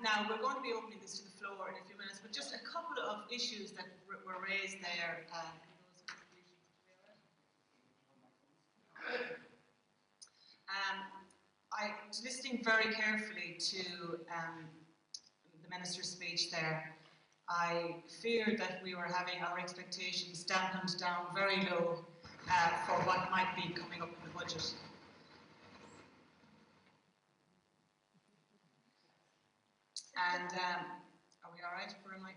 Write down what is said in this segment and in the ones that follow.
Now, we're going to be opening this to the floor in a few minutes, but just a couple of issues that were raised there. I was listening very carefully to the Minister's speech there. I feared that we were having our expectations dampened down very low for what might be coming up in the budget. And are we all right for a mic?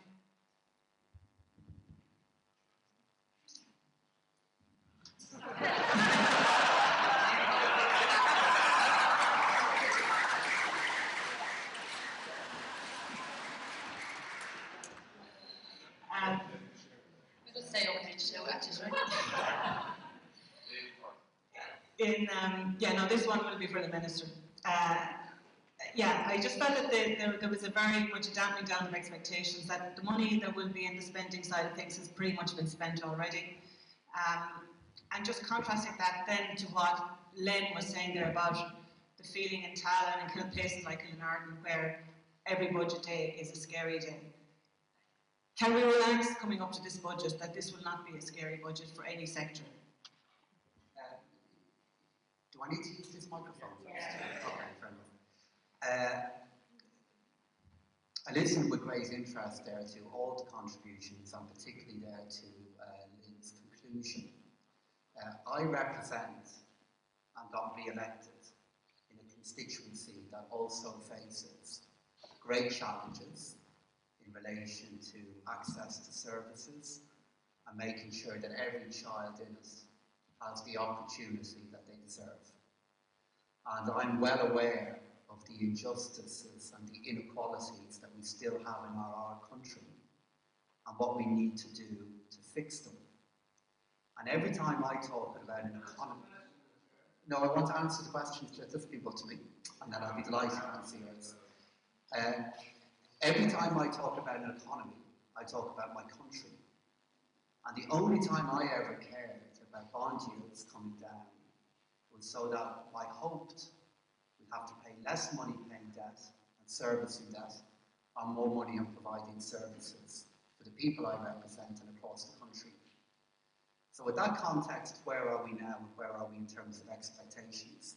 We'll just say over show actors, right? No, this one will be for the Minister. I just felt that there was a very much a damping down of expectations, that the money that will be in the spending side of things has pretty much been spent already. And just contrasting that then to what Lynn was saying there about the feeling in Tallinn and places like Kilnarden where every budget day is a scary day. Can we relax coming up to this budget that this will not be a scary budget for any sector? Do I need to use this microphone first? Okay, fair enough. I listened with great interest there to all the contributions and particularly there to Lynn's conclusion. I represent and got re-elected in a constituency that also faces great challenges in relation to access to services and making sure that every child in it has the opportunity that they deserve. And I'm well aware of the injustices and the inequalities that we still have in our country and what we need to do to fix them. And every time I talk about an economy... No, I want to answer the questions just people to me, and then I'll be delighted to answer yours. Every time I talk about an economy, I talk about my country. And the only time I ever cared about bond yields coming down was so that I hoped we'd have to pay less money paying debt and servicing debt and more money on providing services for the people I represent and across the country. So with that context, where are we now and where are we in terms of expectations?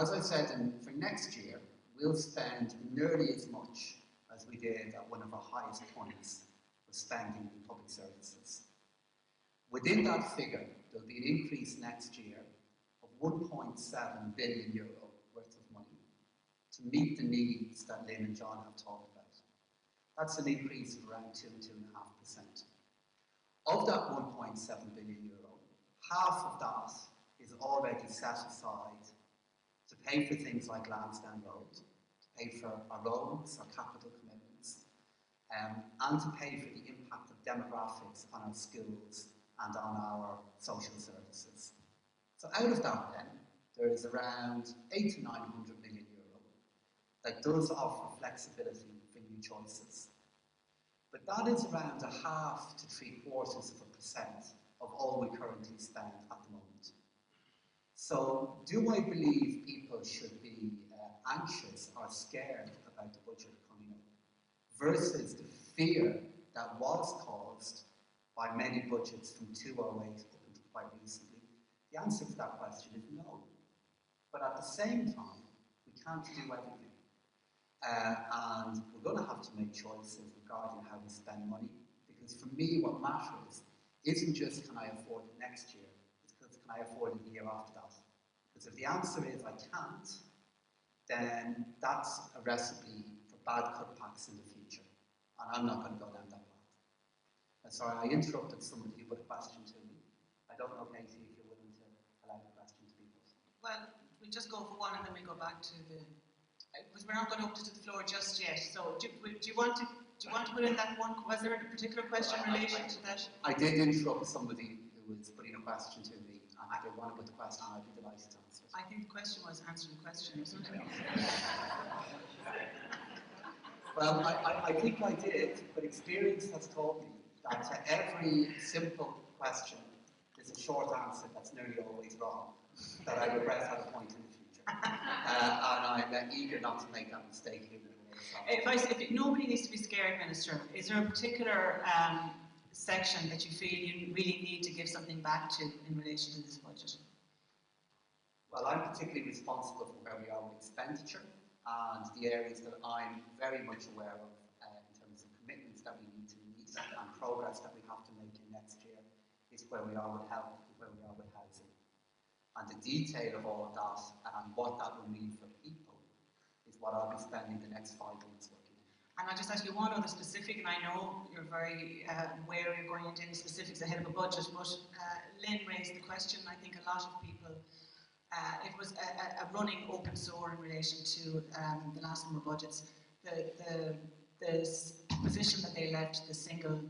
As I said, for next year, we'll spend nearly as much as we did at one of our highest points of spending in public services. Within that figure, there'll be an increase next year of €1.7 billion worth of money to meet the needs that Lynn and John have talked about. That's an increase of around 2–2.5%. Of that €1.7 billion, half of that is already set aside to pay for things like Lansdowne Road, to pay for our roads, our capital commitments, and to pay for the impact of demographics on our schools and on our social services. So out of that then, there is around €800 to €900 million that does offer flexibility for new choices. But that is around 0.5 to 0.75% of all we currently spend at the moment. So do I believe people should be anxious or scared about the budget coming up versus the fear that was caused by many budgets from 2008 up until quite recently? The answer to that question is no. But at the same time, we can't do everything. And we're going to have to make choices regarding how we spend money, because for me what matters isn't just can I afford it next year, it's because can I afford it the year after that. Because if the answer is I can't, then that's a recipe for bad cutbacks in the future. And I'm not going to go down that path. Sorry, I interrupted somebody who put a question to me. I don't know, Katie, if you're willing to allow the question to be put. Well, we just go for one and then we go back to the... Because we're not going to open to the floor just yet. So do you want to put in that one? Was there a particular question in relation to that? I did interrupt somebody who was putting a question to me. And if they want to put the question, I'd be delighted to answer it. I think the question was answering the question, isn't it? Well, I think I did, but experience has taught me that to every simple question, there's a short answer that's nearly always wrong, that I regret at a point in the future. And I'm eager not to make that mistake here. If nobody needs to be scared, Minister, is there a particular section that you feel you really need to give something back to in relation to this budget? Well, I'm particularly responsible for where we are with expenditure, and the areas that I'm very much aware of in terms of commitments that we need to meet and progress that we have to make in next year is where we are with health and where we are with housing. And the detail of all of that and what that will mean for people is what I'll be spending the next 5 months working on. And I'll just ask you one other specific, and I know you're very aware you're going into any specifics ahead of a budget, but Lynn raised the question, I think a lot of people, it was a running open sore in relation to the last number of budgets. The position that they left the single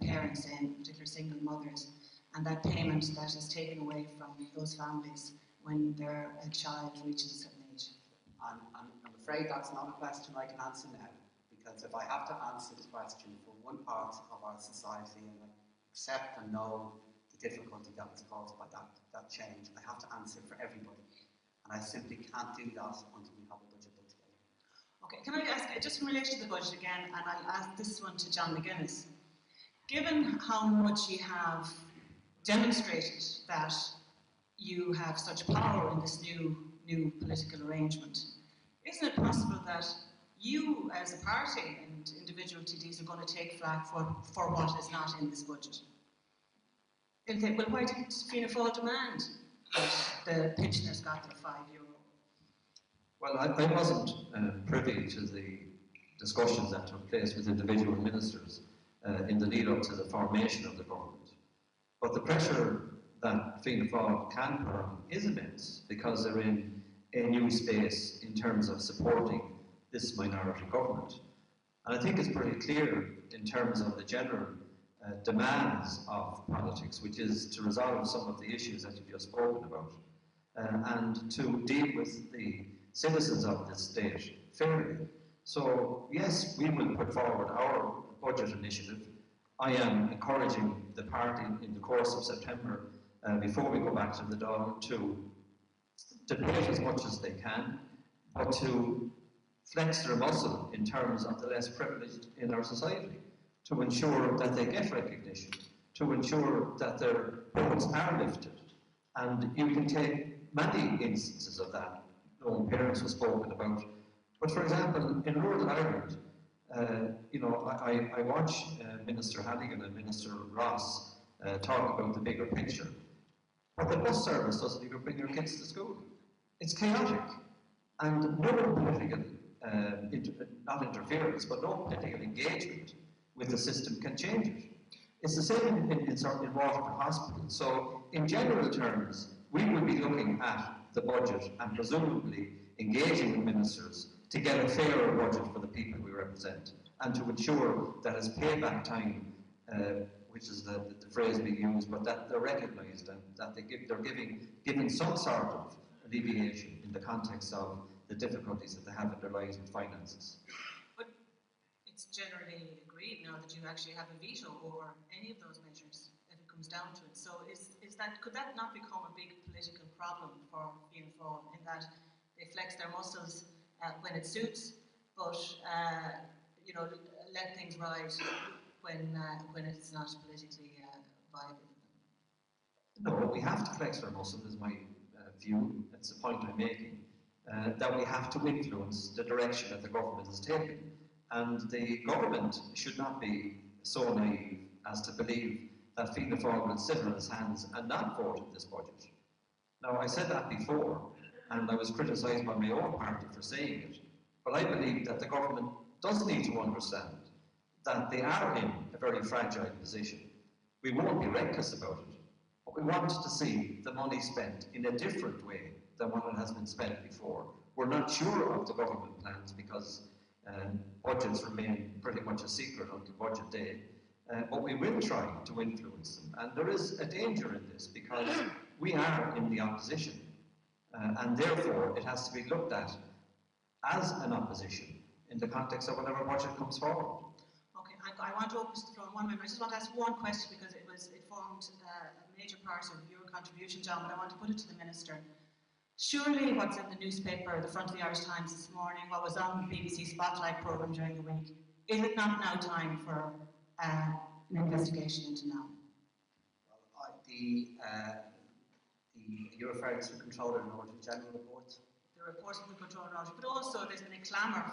parents in, particularly single mothers, and that payment that is taken away from those families when their child reaches a certain age. I'm afraid that's not a question I can answer now, because if I have to answer the question for one part of our society, and I accept and know the difficulty that was caused by that change, I have to answer for everybody. And I simply can't do that until we have a budget put together. Okay, can I ask, just in relation to the budget again, and I'll ask this one to John McGuiness. Given how much you have demonstrated that you have such power in this new political arrangement, isn't it possible that you as a party and individual TDs are going to take flak for what is not in this budget? And think, well, why didn't Fianna Fáil demand that the pensioners got their €5? Well, I wasn't privy to the discussions that took place with individual ministers in the lead up to the formation of the government. But the pressure that Fianna Fáil can put on is immense, because they're in a new space in terms of supporting this minority government. And I think it's pretty clear in terms of the general demands of politics, which is to resolve some of the issues that you've just spoken about, and to deal with the citizens of this state fairly. So yes, we will put forward our budget initiative. I am encouraging the party in the course of September, before we go back to the Dáil, to debate as much as they can, but to flex their muscle in terms of the less privileged in our society, to ensure that they get recognition, to ensure that their votes are lifted. And you can take many instances of that. Lone parents were spoken about. But for example, in rural Ireland, I watch Minister Hannon and Minister Ross talk about the bigger picture. But the bus service doesn't even bring your kids to school. It's chaotic. And no political, not interference, but no political engagement with the system can change it. It's the same in Waterford Hospital. So in general terms, we will be looking at the budget and presumably engaging with ministers to get a fairer budget for the people we represent, and to ensure that it's payback time, which is the phrase being used, but that they're recognised and that they're given some sort of alleviation in the context of the difficulties that they have in their lives with finances. But it's generally agreed now that you actually have a veto over any of those measures if it comes down to it. So could that not become a big political problem for Fianna Fáil, in that they flex their muscles when it suits, but let things ride when it's not politically viable? No, we have to flex our muscle, is my view. That's the point I'm making. That we have to influence the direction that the government is taking. And the government should not be so naive as to believe that Fianna Fáil will sit on its hands and not vote in this budget. Now, I said that before, and I was criticised by my own party for saying it, but I believe that the government does need to understand that they are in a very fragile position. We won't be reckless about it, but we want to see the money spent in a different way than what it has been spent before. We're not sure of the government plans because budgets remain pretty much a secret until budget day, but we will try to influence them. And there is a danger in this because we are in the opposition, and therefore it has to be looked at as an opposition in the context of whatever budget comes forward. Okay, I want to open this to the floor in 1 minute. I just want to ask one question because it formed a major part of your contribution, John, but I want to put it to the Minister. Surely what's in the newspaper, the front of the Irish Times this morning, what was on the BBC Spotlight programme during the week, is it not now time for an investigation into now? Well, you're referring to the Controller and Auditor General report? The report of the Controller and Auditor, but also there's been a clamour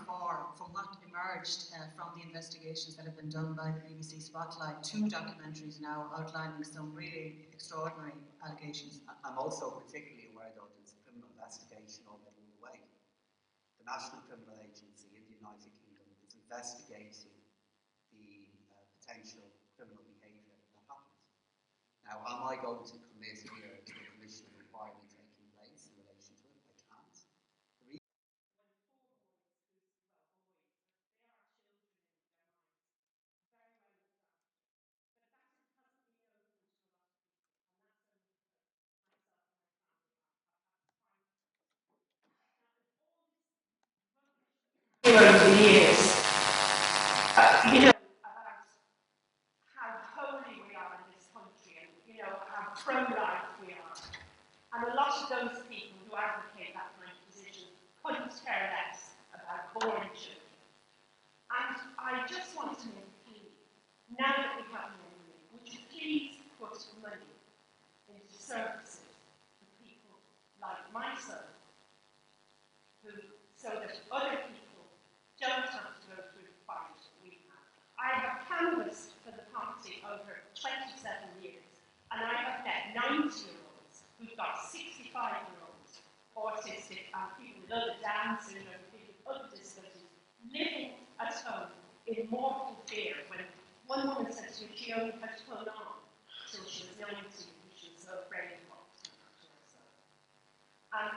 from what emerged from the investigations that have been done by the BBC Spotlight, 2 documentaries now outlining some really extraordinary allegations. I'm also particularly aware, though, there's a criminal investigation already underway. The National Criminal Agency in the United Kingdom is investigating the potential criminal behaviour that happened. Now, am I going to commit here to a commission of inquiry taking place in relation to it? I can't. Over the years, about how holy we are in this country and, how pro-life we are. And a lot of those people who advocate that kind of position couldn't care less about born children. And I just want to make a plea, now that we have more money, would you please put money into services for people like my son, so that other people don't have to go through the fight that we have. I have canvassed for the party over 27 years, and I have met 90-year-olds who've got 65-year-olds, autistic, and people with other Down syndrome, people with other disabilities, living at home in mortal fear. When one woman said to me she only had to hold on till she was 90 because she was so afraid of what was going to happen to herself. And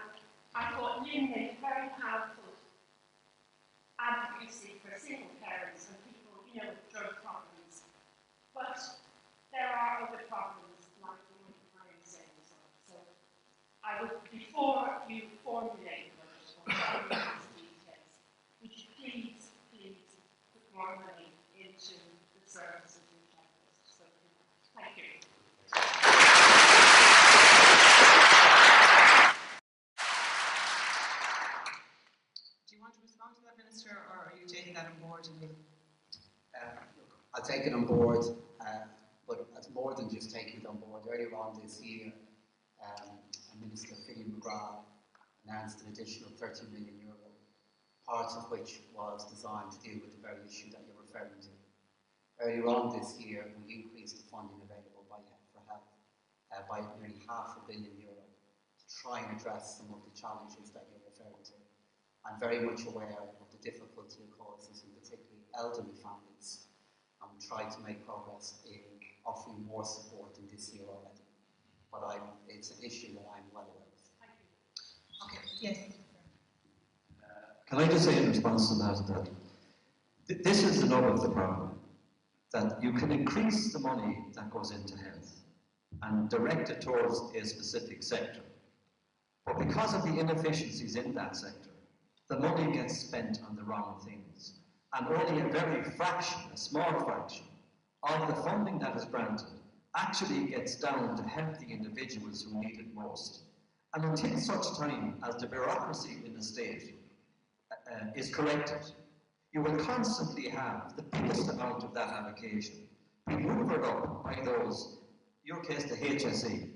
I thought Lynn made very powerful advocacy for single parents and people, with drug problems. But there are other problems like the one I am saying as well. So I would, before you formulate those or formulate these details, would you please put more money into the services and checklists. So thank you. Minister, or are you taking that on board? I'll take it on board, but it's more than just taking it on board. Earlier on this year, Minister McGuiness announced an additional €30 million, part of which was designed to deal with the very issue that you're referring to. Earlier on this year, we increased the funding available for health by nearly €500 million to try and address some of the challenges that you're referring to. I'm very much aware of the difficulty it causes, in particularly elderly families, and we try to make progress in offering more support in this year already. But it's an issue that I'm well aware of. Thank you. Okay, yes. Can I just say in response to that this is the nub of the problem, that you can increase the money that goes into health and direct it towards a specific sector, but because of the inefficiencies in that sector, the money gets spent on the wrong things, and only a very fraction, a small fraction, of the funding that is granted actually gets down to help the individuals who need it most. And until such time as the bureaucracy in the state is corrected, you will constantly have the biggest amount of that allocation be hoovered up by those, in your case the HSE,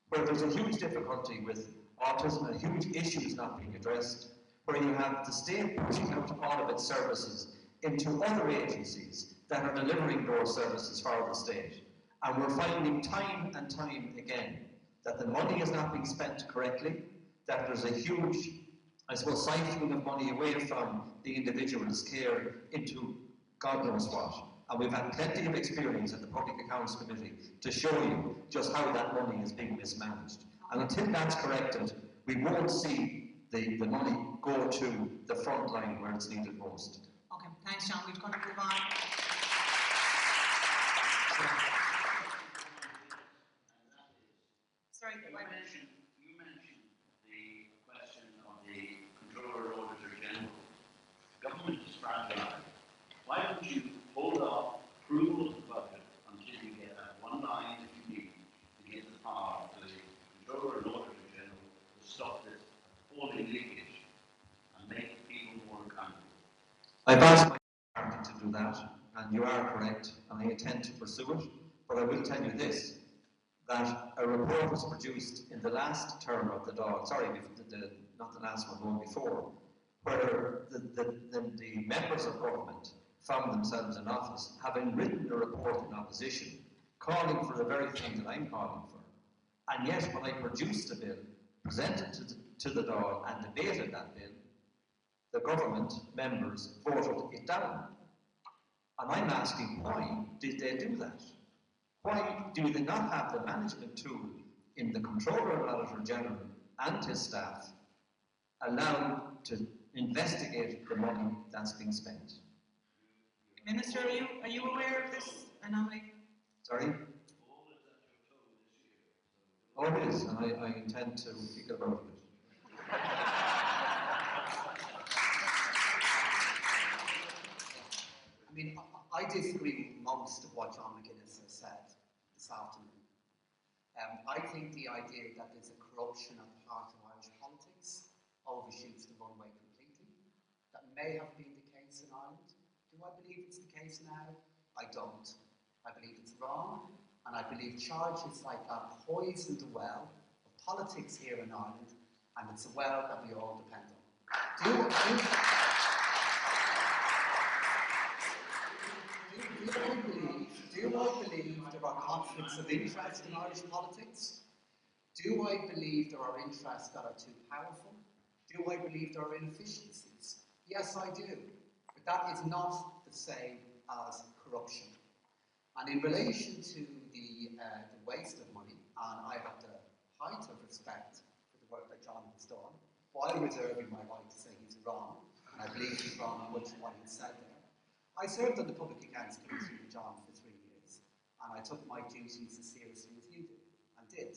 where there's a huge difficulty with autism and huge issues not being addressed, where you have the state pushing out all of its services into other agencies that are delivering those services for the state. And we're finding time and time again that the money is not being spent correctly, that there's a huge, siphoning of money away from the individual's care into God knows what. And we've had plenty of experience at the Public Accounts Committee to show you just how that money is being mismanaged. And until that's corrected, we won't see the money go to the front line where it's needed most. Okay, thanks, John. We're going to move on. Sorry, you mentioned the question of the Controller Auditor General. Government is fragile. Why don't you hold off approval of the budget until you get that one line that you need to get the power of the Controller and Auditor General to stop this I've asked my party to do that, and you are correct, and I intend to pursue it. But I will tell you this, that a report was produced in the last term of the Dáil, not the last one, the one before, where the members of government found themselves in office having written a report in opposition, calling for the very thing that I'm calling for. And yet, when I produced the bill, presented to the Dáil and debated that bill, the government members voted it down. And I'm asking, why did they do that? Why do they not have the management tool in the Controller and Auditor General and his staff allowed to investigate the money that's being spent? Minister, are you aware of this anomaly? Sorry? Oh, it is, and I intend to think about it. I mean, I disagree with most of what John McGuiness has said this afternoon. I think the idea that there's a corruption at the heart of Irish politics overshoots the runway completely. That may have been the case in Ireland. Do I believe it's the case now? I don't. I believe it's wrong, and I believe charges like that poison the well of politics here in Ireland, and it's a well that we all depend on. Do I believe there are conflicts of interest in Irish politics? Do I believe there are interests that are too powerful? Do I believe there are inefficiencies? Yes, I do. But that is not the same as corruption. And in relation to the waste of money, and I have the height of respect for the work that John has done, while reserving my right to say he's wrong, and I believe he's wrong on much of what he said there. I served on the Public Accounts Committee with John for 3 years, and I took my duties as seriously as you did, and did.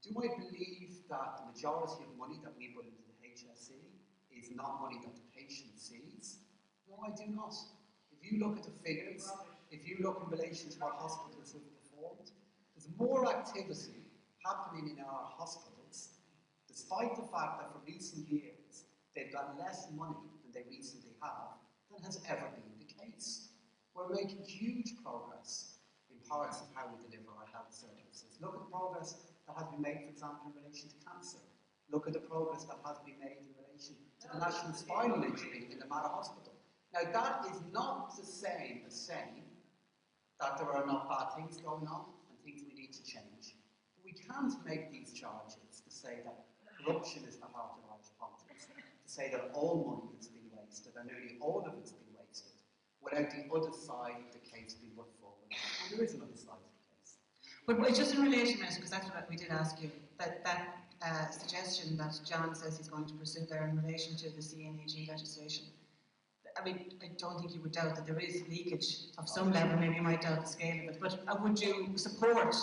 Do I believe that the majority of money that we put into the HSE is not money that the patient sees? No, I do not. If you look at the figures, if you look in relation to what hospitals have performed, there's more activity happening in our hospitals, despite the fact that for recent years they've got less money than they recently have, than has ever been the case. We're making huge progress in parts of how we deliver our health services. Look at the progress that has been made, for example, in relation to cancer. Look at the progress that has been made in relation to the national spinal injury in the Mater Hospital. Now, that is not the same as saying that there are not bad things going on and things we need to change. But we can't make these charges to say that corruption is the heart of Irish politics, to say that all money has been wasted and nearly all of it's been wasted, without the other side of the case being put forward. And there is another side of the case. But just in relation, because that's what we did ask you, that suggestion that John says he's going to pursue there in relation to the CNAG legislation. I mean, I don't think you would doubt that there is leakage of some level, maybe you might doubt the scale of it, but would you support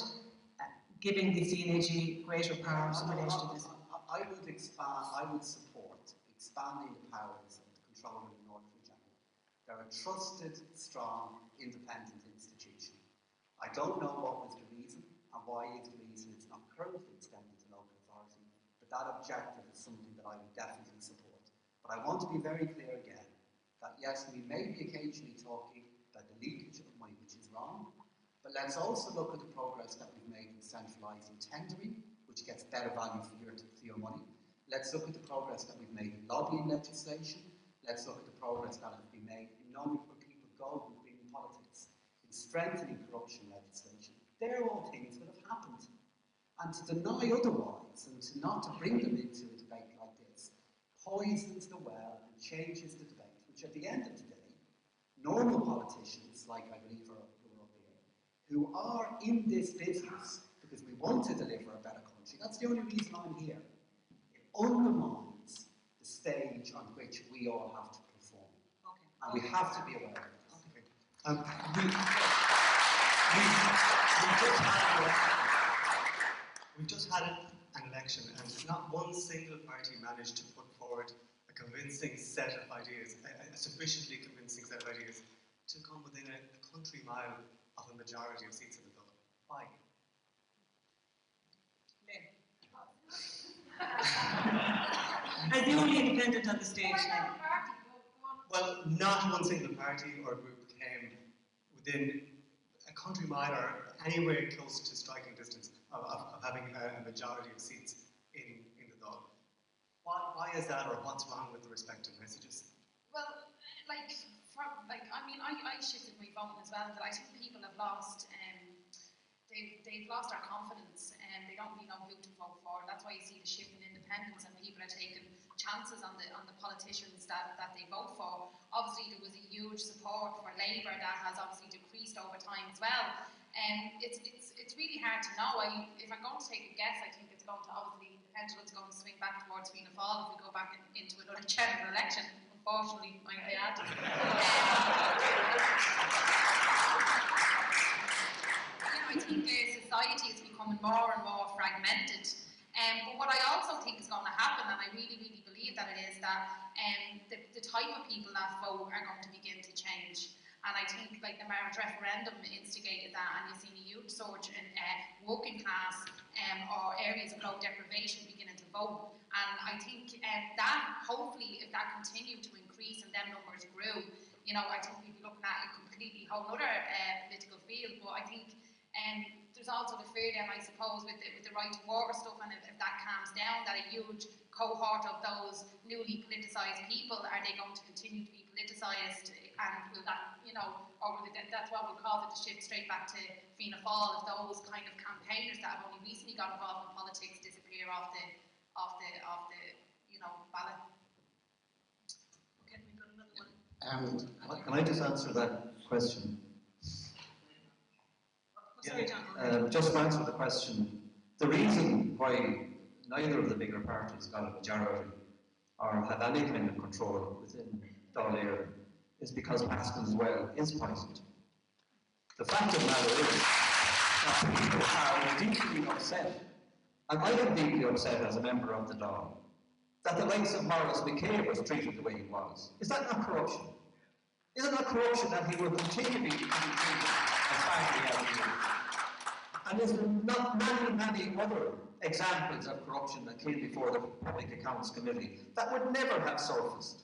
giving the CNAG greater powers in relation to this? I would support expanding the powers of the Controller and Auditor General. They're a trusted, strong, independent institution. I don't know what was the reason and why is the reason it's not currently extended to local authority, but that objective is something that I would definitely support. But I want to be very clear again that yes, we may be occasionally talking about the leakage of money, which is wrong, but let's also look at the progress that we've made in centralising tendering, which gets better value for your money. Let's look at the progress that we've made in lobbying legislation. Let's look at the progress that has been made in knowing where people go who've been in politics, in strengthening corruption legislation. They're all things that have happened. And to deny otherwise, and to not to bring them into a debate like this, poisons the well and changes the debate, which at the end of the day, normal politicians, like I believe are up here, who are in this business because we want to deliver a better country, that's the only reason I'm here. It undermines the stage on which we all have to perform. Okay. And we have to be aware of this. Okay. We've just had an election, and not one single party managed to put forward a convincing set of ideas, a sufficiently convincing set of ideas, to come within a country mile of a majority of seats in the Dáil. Why? Lynn. As the only independent on the stage now. Well, not one single party or group came within a country mile or anywhere close to striking distance of having a majority of seats in the Dáil. Why is that, or what's wrong with the respective messages? Well, I shifted my vote as well, but I think people have lost, they've lost their confidence and they don't really know who to vote for. That's why you see the shift in independence and people are taking chances on the politicians that they vote for. Obviously, there was a huge support for Labour that has obviously decreased over time as well. It's really hard to know. If I'm going to take a guess, I think it's going to obviously, the pendulum's going to swing back towards Fianna Fáil if we go back into another general election. Unfortunately, might I add. I think society is becoming more and more fragmented. But what I also think is going to happen, and I really, really believe that it is, that the type of people that vote are going to begin to change. And I think like the marriage referendum instigated that, and you've seen a huge surge in working class or areas of low deprivation beginning to vote. And I think that hopefully, if that continued to increase and them numbers grew, I think we'd be looking at a completely whole other political field. But I think there's also the fear then, I suppose, with the right to water stuff, and if that calms down, that a huge cohort of those newly politicised people, are they going to continue to be politicised, and will that, or will that's what will cause it to shift straight back to Fianna Fáil if those kind of campaigners that have only recently got involved in politics disappear off the ballot. Okay, we've got another one. Can I just answer that question? Sorry, John. Just to answer the question, the reason why neither of the bigger parties got a majority or had any kind of control within Dáil is because Paschal's well is poisoned. The fact of the matter is that people are deeply upset, and I am deeply upset as a member of the Dáil, that the likes of Maurice McCabe was treated the way he was. Is that not corruption? Is it not corruption that he will continue to be treated as badly as he is? And there's not many other examples of corruption that came before the Public Accounts Committee that would never have surfaced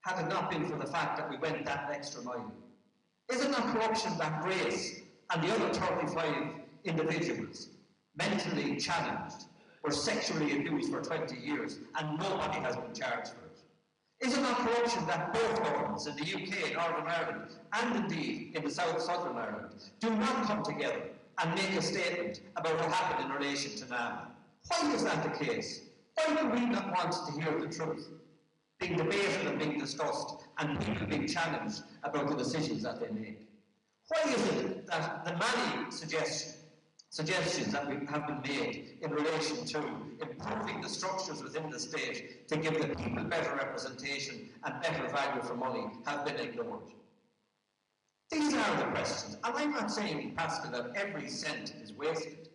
had it not been for the fact that we went that extra mile. Is it not corruption that Grace and the other 35 individuals, mentally challenged, were sexually abused for 20 years and nobody has been charged for it? Is it not corruption that both governments in the UK, Northern Ireland, and indeed in the Southern Ireland, do not come together and make a statement about what happened in relation to NAM? Why is that the case? Why do we not want to hear the truth being debated and being discussed, and people being challenged about the decisions that they make? Why is it that the many suggestions that have been made in relation to improving the structures within the state to give the people better representation and better value for money have been ignored? These are the questions, and I'm not saying, Paschal, that every cent is wasted.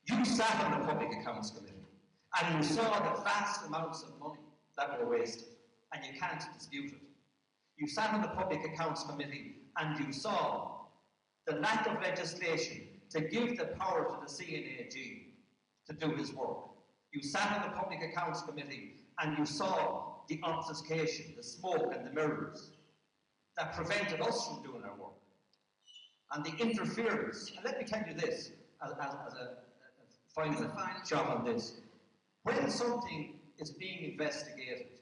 You sat on the Public Accounts Committee, and you saw the vast amounts of money that were wasted, and you can't dispute it. You sat on the Public Accounts Committee, and you saw the lack of legislation to give the power to the CNAG to do his work. You sat on the Public Accounts Committee, and you saw the obfuscation, the smoke and the mirrors that prevented us from doing our work. And the interference, and let me tell you this, as a final shot on this. When something is being investigated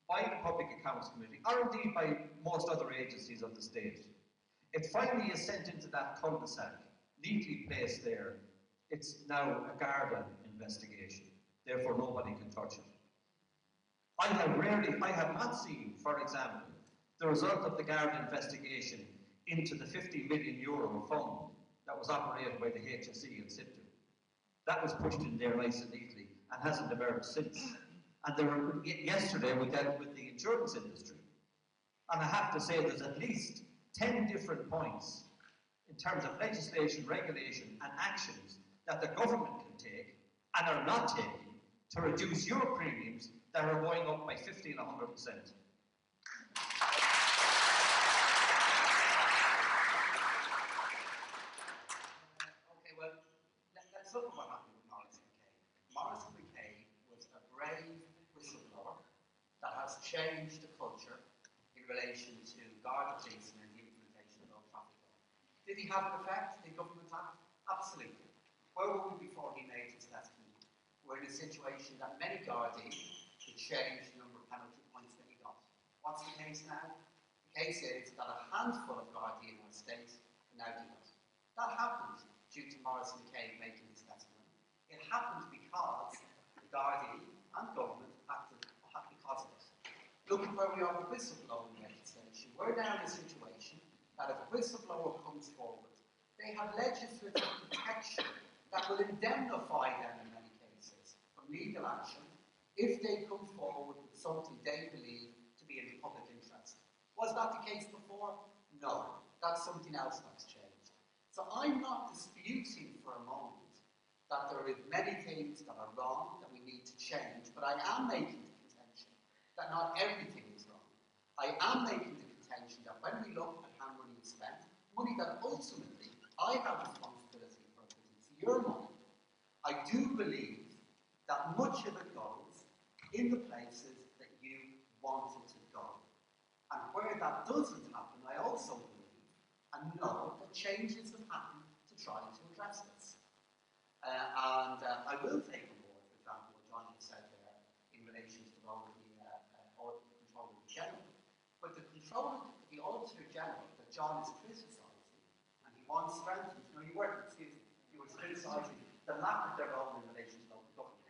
by the Public Accounts Committee, or indeed by most other agencies of the state, it finally is sent into that cul-de-sac, neatly placed there. It's now a Garda investigation, therefore nobody can touch it. I have not seen, for example, the result of the Garda investigation into the €50 million fund that was operated by the HSE in situ. That was pushed in there nice and neatly and hasn't emerged since. And yesterday we dealt with the insurance industry. And I have to say there's at least 10 different points in terms of legislation, regulation and actions that the government can take and are not taking to reduce your premiums that are going up by 50 and 100%. Let's look at what happened with Maurice McCabe. Maurice McCabe was a brave whistleblower that has changed the culture relation to Garda policing and the implementation of road traffic law. Did he have an effect? Did government have? Absolutely. Where were we before he made his testimony? We're in a situation that many Gardaí could change the number of penalty points that he got. What's the case now? The case is that a handful of Gardaí in our state can now do that. That happened due to Maurice McCabe making his testimony. It happened because the Gardaí and government acted because of it. Look at where we are with whistleblowing legislation. We're now in a situation that if a whistleblower comes forward, they have legislative protection that will indemnify them in many cases from legal action if they come forward with something they believe to be in the public interest. Was that the case before? No. That's something else that's changed. So I'm not disputing for a moment that there are many things that are wrong that we need to change, but I am making the contention that not everything is wrong. I am making the contention that when we look at how money is spent, money that ultimately I have responsibility for, it's your money, I do believe that much of it goes in the places that you want it to go. And where that doesn't happen, I also believe and know that changes have happened to try to address this. I will take on board, for example, what John had said there in relation to the role of the Controller General. But the Auditor General that John is criticising, and he wants strengthened, no, you weren't, excuse me, he was criticising the lack of their role in relation to local government.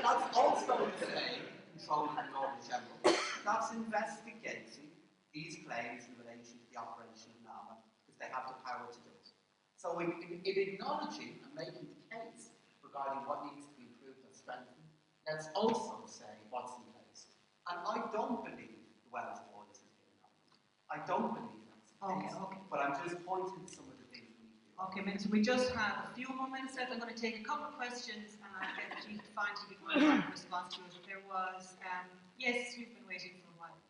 That's also the same control of the Auditor General. That's investigating these claims in relation to the operation of NAMA because they have the power to do it. So in acknowledging and making the case regarding what needs to be improved and strengthened, let's also say what's in place. And I don't believe the Welsh Board is giving up. I don't believe that's the case. Okay. But I'm just pointing to some of the things we need to do. Okay, Minister, we just have a few moments left. I'm going to take a couple of questions and I'll get you to find you before I response to it. There was, yes, you've been waiting for a while.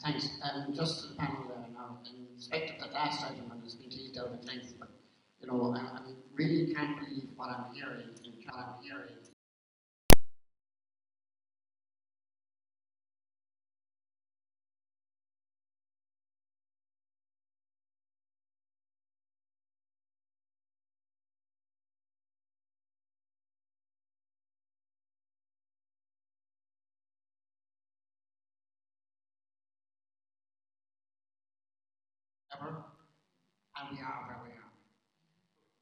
Thanks. Just to the panel now, in respect of the last item, and it's been teased out at length, but you know, I really can't believe what I'm hearing. And we are where we are.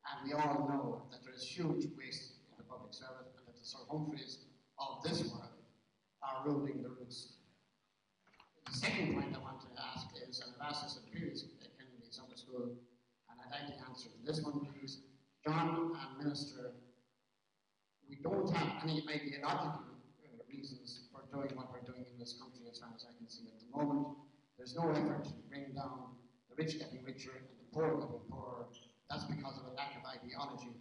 And we all know that there is huge waste in the public service and that the Sir Humphreys of this world are ruling the roost. The second point I want to ask is, and I've asked this in previous Kennedy Summer School, and I'd like the answer to this one, please. John and Minister, we don't have any ideological reasons for doing what we're doing in this country as far as I can see at the moment. There's no effort to bring down the rich getting richer and the poor getting poorer. That's because of a lack of ideology,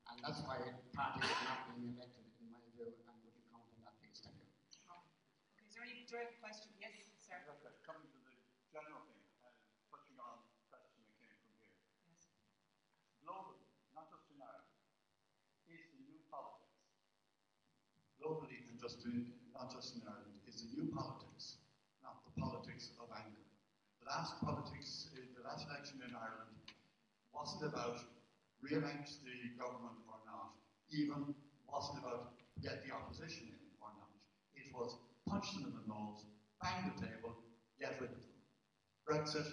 and that's why parties are not being elected, in my view, and would you comment on that, please? Thank you. Okay, is there any direct question? Yes, sir. Okay, coming to the general thing, touching on the question that came from here. Yes. Globally, not just in Ireland, is the new politics. Globally, and not just in Ireland, is the new politics, not the politics of anger. The last election in Ireland wasn't about re-elect the government or not, even wasn't about get the opposition in or not. It was punch them in the nose, bang the table, get rid of them. Brexit,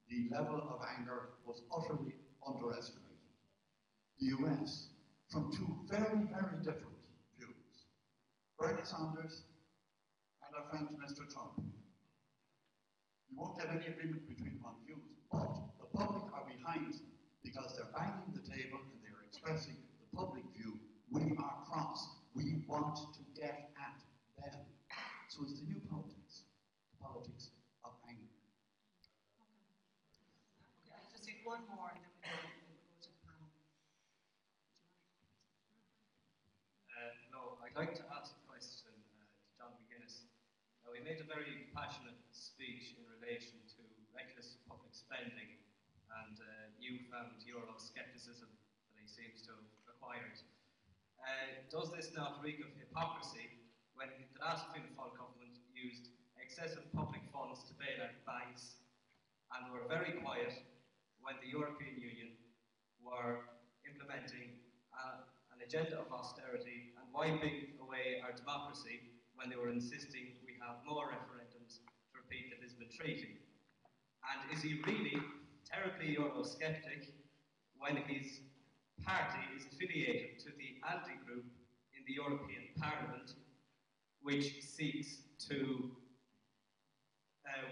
the level of anger was utterly underestimated. The US, from two very, very different views, Bernie Sanders and our friend Mr. Trump. You won't get any agreement between one views, but the public are behind them because they're banging the table and they're expressing the public view. We are cross. We want to get at them. So it's the new politics, the politics of anger. Okay, I'll just take one more and then we'll go to the panel. No, I'd like to ask a question to John McGuiness. Now, he made a very passionate speech in relation to reckless public spending, and you found Euroscepticism that he seems to have acquired. Does this not reek of hypocrisy when the last Fianna Fáil government used excessive public funds to bail out banks and were very quiet when the European Union were implementing an agenda of austerity and wiping away our democracy when they were insisting we have more referendums to repeat the Lisbon Treaty? And is he really terribly Eurosceptic when his party is affiliated to the ALDE group in the European Parliament, which seeks to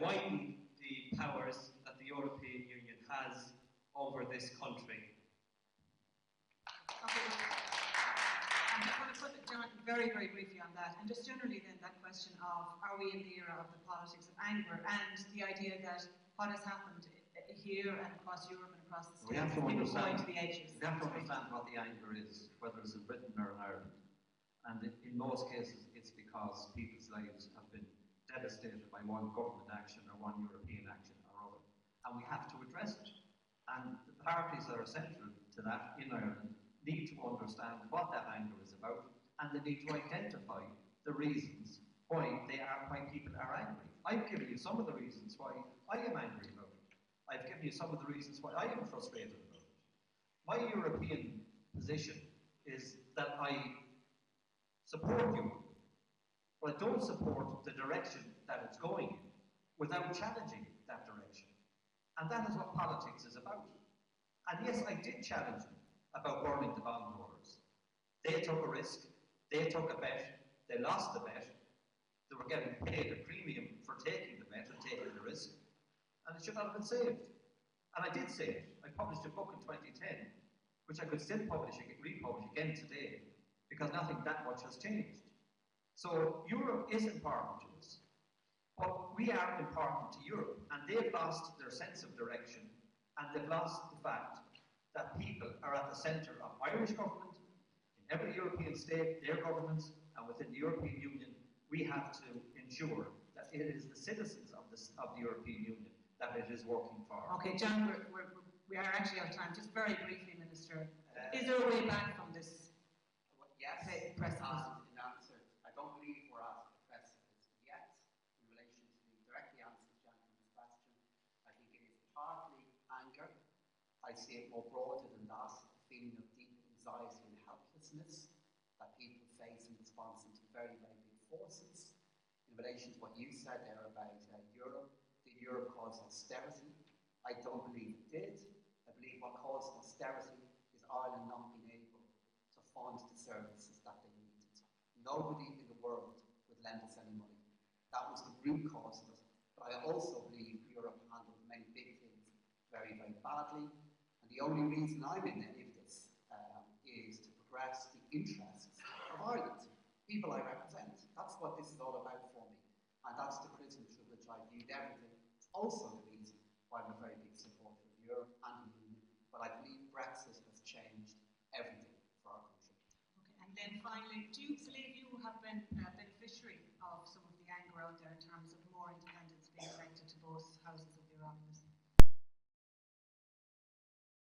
widen the powers that the European Union has over this country? Okay. I'm going to put it down very, very briefly on that, and just generally then that question of, are we in the era of the politics of anger, and the idea that what has happened here and across Europe and across the States, people going to the edges. We have to understand what the anger is, whether it's in Britain or in Ireland. And in most cases, it's because people's lives have been devastated by one government action or one European action or other. And we have to address it. And the parties that are central to that in Ireland need to understand what that anger is about, and they need to identify the reasons why people are angry. I've given you some of the reasons why I am angry about it. I've given you some of the reasons why I am frustrated about it. My European position is that I support Europe, but I don't support the direction that it's going in without challenging that direction. And that is what politics is about. And yes, I did challenge them about burning the bondholders. They took a risk, they took a bet, they lost the bet, they were getting paid a premium for taking the bet and taking the risk, and it should not have been saved. And I did save it. I published a book in 2010, which I could still republish again today, because nothing that much has changed. So Europe is important to us, but we are important to Europe, and they've lost their sense of direction, and they've lost the fact that people are at the centre of Irish government, in every European state, their governments, and within the European Union. We have to ensure that it is the citizens of the European Union that it is working for. Okay, John, we are actually out of time. Just very briefly, Minister, is there a way back from this? Yes, precipice? in answer, I don't believe we're at the precipice yet in relation to the directly answer to Jonathan's question. I think it is partly anger. I see it more broader than that, a feeling of deep anxiety and helplessness that people face in response to very, very big forces. In relation to what you said there about Europe, did Europe cause austerity? I don't believe it did. I believe what caused austerity is Ireland not being able to fund the services that they needed. Nobody in the world would lend us any money. That was the root cause of it. But I also believe Europe handled many big things very, very badly. And the only reason I'm in any of this is to progress the interests of Ireland, people I represent. That's what this is all about for me. And that's the prism through which I viewed everything. It's also the reason why I'm a very big supporter of Europe and the Union. But I believe Brexit has changed everything for our country. Okay, and then finally, do you believe you have been a beneficiary of some of the anger out there in terms of more independents being elected to both houses